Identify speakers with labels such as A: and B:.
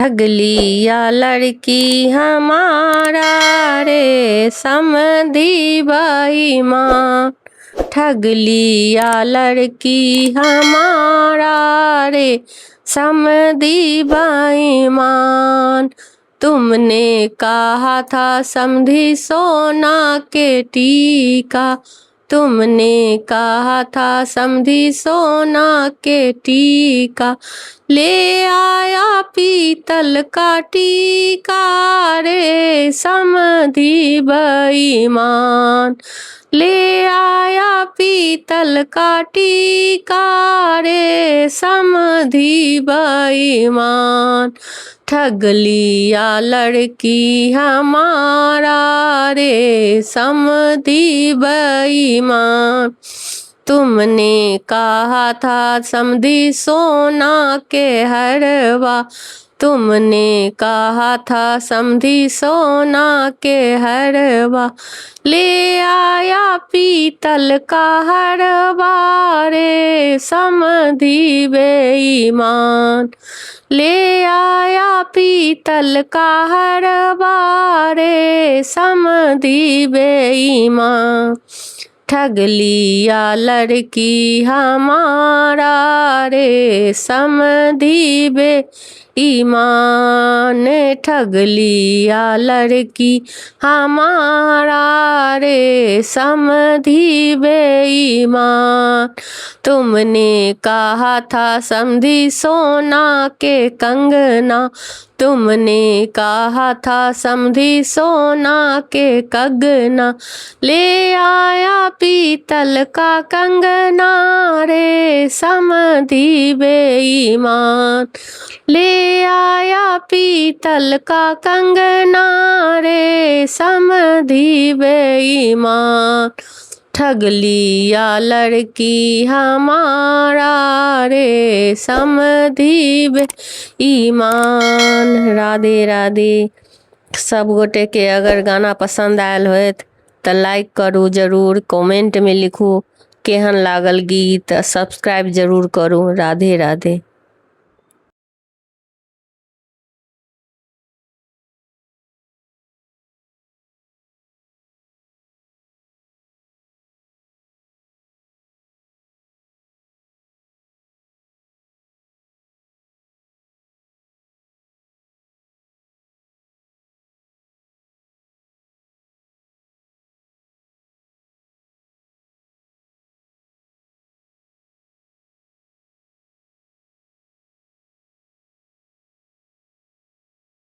A: ठग लिया लड़की हमारा रे समधी बेईमान। ठग लिया लड़की हमारा रे समधी बेईमान। तुमने कहा था समधी सोना के टीका। तुमने कहा था समधी सोना के टीका। ले आया पीतल का टीका रे समधी बेईमान। ले आया पीतल का टीका रे समधी बेईमान। ठग लिया लड़की हमारा रे समधी बेईमान। तुमने कहा था समधी सोना के हरवा। तुमने कहा था समधी सोना के हरवा। ले आया पीतल का हरवा रे समधी बेईमान। ले आया पीतल का हरवा रे समधी बेईमान। ठग लिया लड़की हमारा रे समधी बेईमान। ठग लिया लड़की हमारा रे समधी बेईमान। तुमने कहा था समधी सोना के कंगना। तुमने कहा था समधी सोना के कंगना। ले आया पीतल का कंगना रे समधी बेईमान। ले आया पीतल का कंगना रे समधी बेईमान। ठग लिया लड़की हमारा रे समधी बेईमान। राधे राधे। सब गोटे के अगर गाना पसंद आयल होत तो लाइक करू जरूर, कमेंट में लिखू केहन लागल गीत, सब्सक्राइब जरूर करू। राधे राधे।